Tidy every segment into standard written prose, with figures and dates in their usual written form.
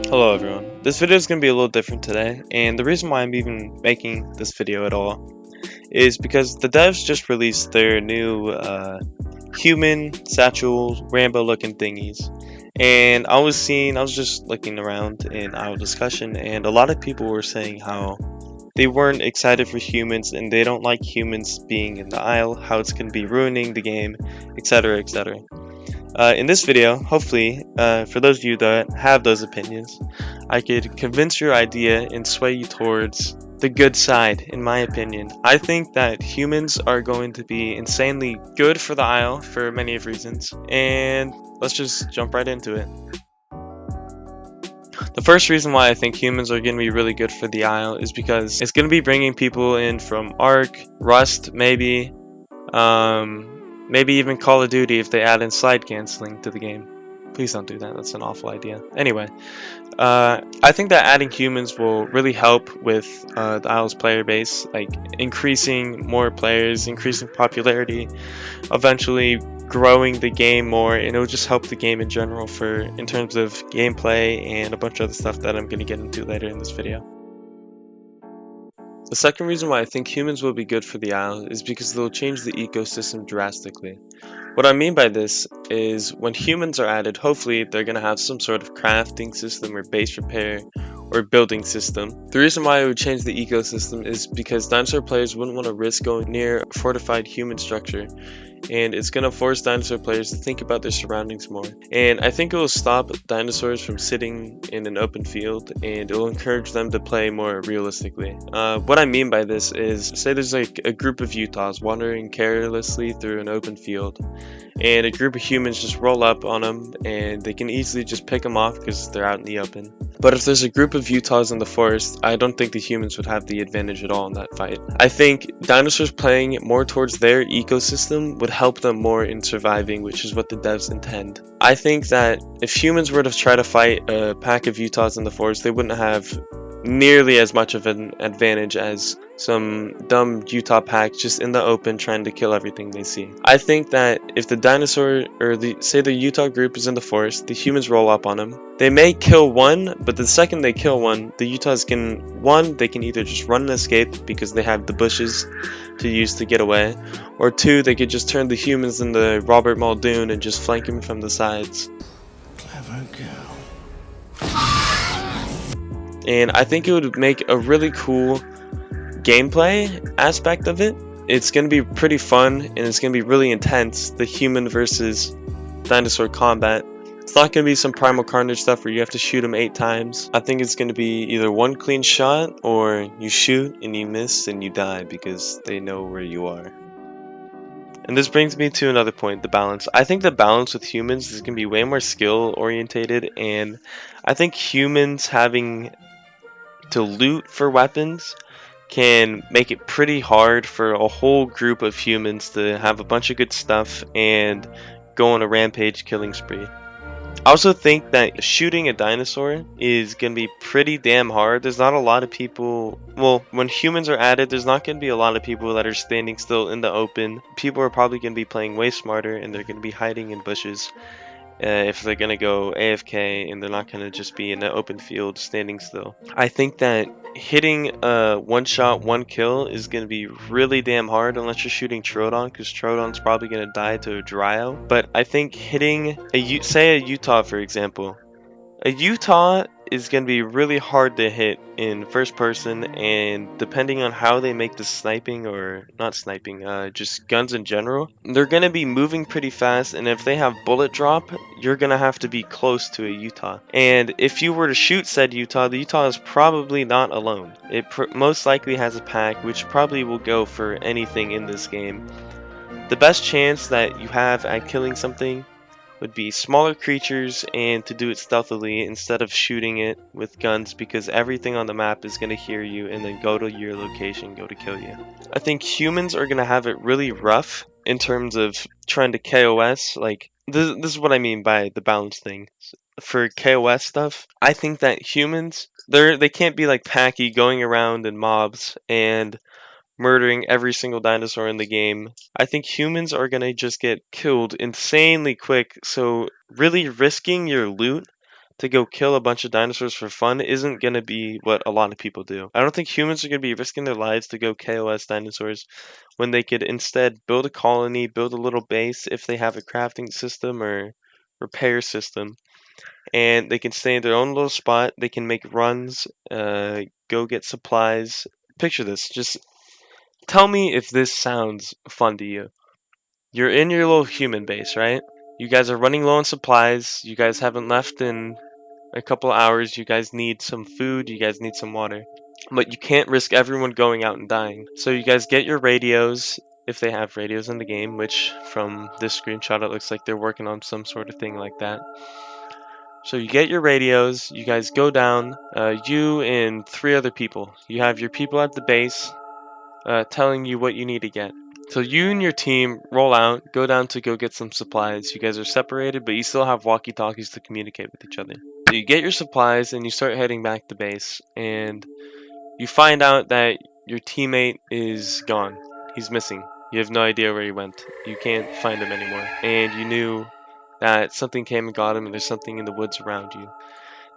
Hello everyone. This video is going to be a little different today, and the reason why I'm even making this video at all is because the devs just released their new human satchel Rambo looking thingies. And I was just looking around in our discussion, and a lot of people were saying how they weren't excited for humans and they don't like humans being in the aisle, how it's going to be ruining the game, etc. etc. In this video, hopefully, for those of you that have those opinions, I could convince your idea and sway you towards the good side, in my opinion. I think that humans are going to be insanely good for the aisle for many of reasons, and let's just jump right into it. The first reason why I think humans are going to be really good for the aisle is because it's going to be bringing people in from Ark, Rust, maybe even Call of Duty if they add in slide canceling to the game. Please don't do that. That's an awful idea. Anyway, I think that adding humans will really help with the Isles player base, like increasing more players, increasing popularity, eventually growing the game more, and it'll just help the game in general in terms of gameplay and a bunch of other stuff that I'm going to get into later in this video. The second reason why I think humans will be good for the isle is because they'll change the ecosystem drastically. What I mean by this is when humans are added, hopefully they're going to have some sort of crafting system or base repair or building system. The reason why I would change the ecosystem is because dinosaur players wouldn't want to risk going near a fortified human structure, and it's going to force dinosaur players to think about their surroundings more. And I think it will stop dinosaurs from sitting in an open field, and it will encourage them to play more realistically. What I mean by this is, say there's like a group of Utahs wandering carelessly through an open field, and a group of humans just roll up on them, and they can easily just pick them off because they're out in the open. But if there's a group of Utahs in the forest, I don't think the humans would have the advantage at all in that fight. I think dinosaurs playing more towards their ecosystem would help them more in surviving, which is what the devs intend. I think that if humans were to try to fight a pack of Utahs in the forest, they wouldn't have nearly as much of an advantage as some dumb Utah pack just in the open trying to kill everything they see. I think that if the dinosaur or the Utah group is in the forest, the humans roll up on them. They may kill one, but the second they kill one, the Utahs they can either just run and escape because they have the bushes to use to get away, or two, they could just turn the humans into Robert Muldoon and just flank him from the sides. Clever girl. And I think it would make a really cool gameplay aspect of it. It's going to be pretty fun and it's going to be really intense, the human versus dinosaur combat. It's not going to be some Primal Carnage stuff where you have to shoot them 8 times. I think it's going to be either one clean shot or you shoot and you miss and you die because they know where you are. And this brings me to another point, the balance. I think the balance with humans is going to be way more skill orientated, and I think humans having to loot for weapons can make it pretty hard for a whole group of humans to have a bunch of good stuff and go on a rampage killing spree. I also think that shooting a dinosaur is going to be pretty damn hard. There's not a lot of people, well, when humans are added, there's not going to be a lot of people that are standing still in the open. People are probably going to be playing way smarter and they're going to be hiding in bushes. If they're going to go AFK and they're not going to just be in an open field standing still. I think that hitting a one shot, one kill is going to be really damn hard unless you're shooting Troodon, because Troodon's probably going to die to a Dryo. But I think hitting, say a Utah for example, a Utah is going to be really hard to hit in first person, and depending on how they make the sniping, or not sniping, just guns in general, they're going to be moving pretty fast, and if they have bullet drop, you're going to have to be close to a Utah. And if you were to shoot said Utah, the Utah is probably not alone. It most likely has a pack, which probably will go for anything in this game. The best chance that you have at killing something would be smaller creatures and to do it stealthily instead of shooting it with guns, because everything on the map is going to hear you and then go to your location, go to kill you. I think humans are going to have it really rough in terms of trying to KOS. Like, this is what I mean by the balance thing. For KOS stuff, I think that humans, they can't be like Packy going around in mobs and murdering every single dinosaur in the game. I think humans are gonna just get killed insanely quick, so really risking your loot to go kill a bunch of dinosaurs for fun isn't going to be what a lot of people do. I don't think humans are going to be risking their lives to go KOS dinosaurs when they could instead build a colony, build a little base if they have a crafting system or repair system, and they can stay in their own little spot. They can make runs, go get supplies. Picture this. Just tell me if this sounds fun to you. You're in your little human base, right? You guys are running low on supplies. You guys haven't left in a couple hours. You guys need some food. You guys need some water. But you can't risk everyone going out and dying. So you guys get your radios, if they have radios in the game, which from this screenshot it looks like they're working on some sort of thing like that. So you get your radios, you guys go down, you and 3 other people. You have your people at the base telling you what you need to get. So you and your team roll out, go down to go get some supplies. You guys are separated, but you still have walkie-talkies to communicate with each other. So you get your supplies and you start heading back to base, and you find out that your teammate is gone. He's missing. You have no idea where he went. You can't find him anymore. And you knew that something came and got him, and there's something in the woods around you.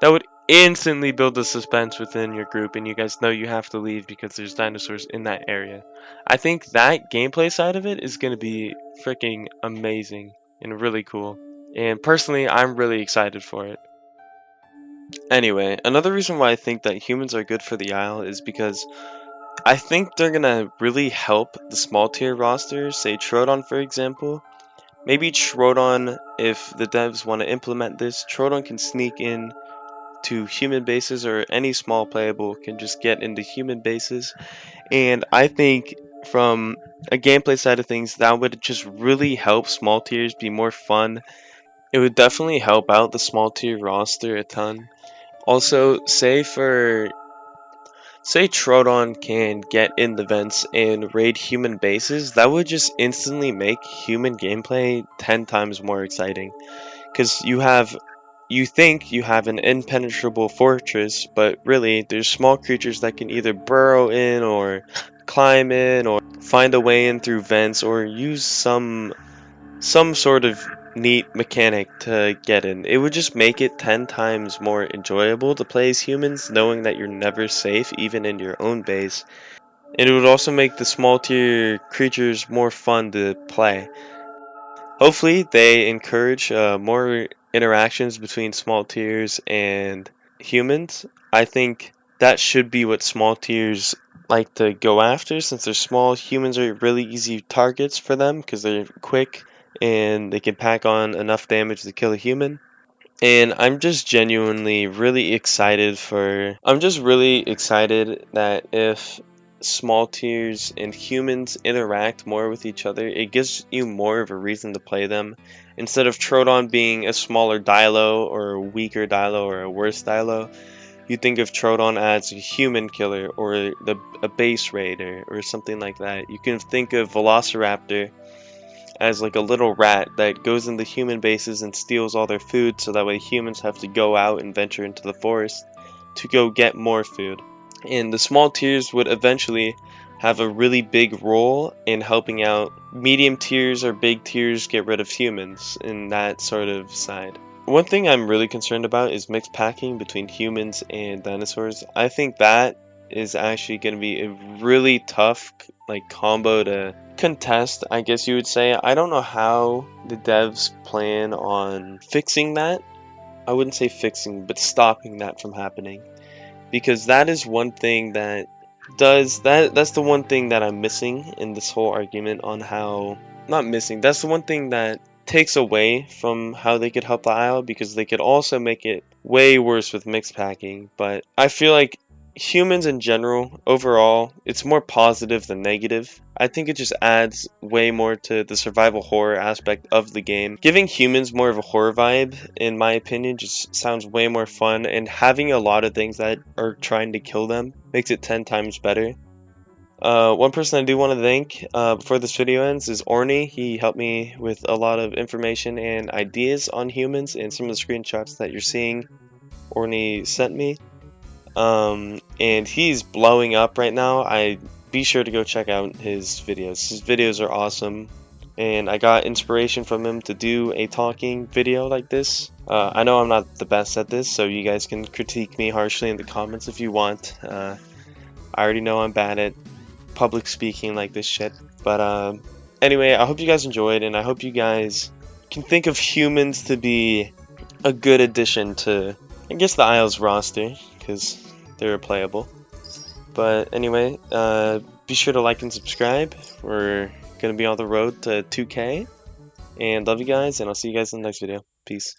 That would instantly build the suspense within your group, and you guys know you have to leave because there's dinosaurs in that area. I think that gameplay side of it is going to be freaking amazing and really cool. And personally, I'm really excited for it. Anyway, another reason why I think that humans are good for the Isle is because I think they're gonna really help the small tier rosters, say Troodon for example. Maybe Troodon, if the devs want to implement this, Troodon can sneak in to human bases, or any small playable can just get into human bases. And I think from a gameplay side of things, that would just really help small tiers be more fun. It would definitely help out the small tier roster a ton. Also, say Troodon can get in the vents and raid human bases, that would just instantly make human gameplay 10 times more exciting. Because you think you have an impenetrable fortress, but really there's small creatures that can either burrow in or climb in or find a way in through vents or use some sort of neat mechanic to get in. It would just make it 10 times more enjoyable to play as humans, knowing that you're never safe, even in your own base. And it would also make the small tier creatures more fun to play. Hopefully, they encourage more interactions between small tiers and humans. I think that should be what small tiers like to go after, since they're small. Humans are really easy targets for them because they're quick and they can pack on enough damage to kill a human. And I'm just genuinely really excited that if small tiers and humans interact more with each other, it gives you more of a reason to play them. Instead of Troodon being a smaller Dilo or a weaker Dilo or a worse Dilo, you think of Troodon as a human killer or a base raider or something like that. You can think of Velociraptor as like a little rat that goes into human bases and steals all their food, so that way humans have to go out and venture into the forest to go get more food. And the small tiers would eventually have a really big role in helping out medium tiers or big tiers get rid of humans in that sort of side. One thing I'm really concerned about is mixed packing between humans and dinosaurs. I think that is actually going to be a really tough combo to contest, I guess you would say. I don't know how the devs plan on fixing that. I wouldn't say fixing, but stopping that from happening, because that is one thing that that's the one thing that I'm missing in this whole argument on how, not missing, that's the one thing that takes away from how they could help the Isle, because they could also make it way worse with mixed packing. But I feel like humans in general, overall, it's more positive than negative. I think it just adds way more to the survival horror aspect of the game. Giving humans more of a horror vibe, in my opinion, just sounds way more fun, and having a lot of things that are trying to kill them makes it 10 times better. One person I do want to thank before this video ends is Orny. He helped me with a lot of information and ideas on humans, and some of the screenshots that you're seeing Orny sent me. And he's blowing up right now. Be sure to go check out his videos. His videos are awesome, and I got inspiration from him to do a talking video like this. I know I'm not the best at this, so you guys can critique me harshly in the comments if you want. I already know I'm bad at public speaking like this shit. But anyway, I hope you guys enjoyed, and I hope you guys can think of humans to be a good addition to, I guess, the Isles roster, because they're playable. But anyway, be sure to like and subscribe. We're gonna be on the road to 2K, and love you guys, and I'll see you guys in the next video. Peace.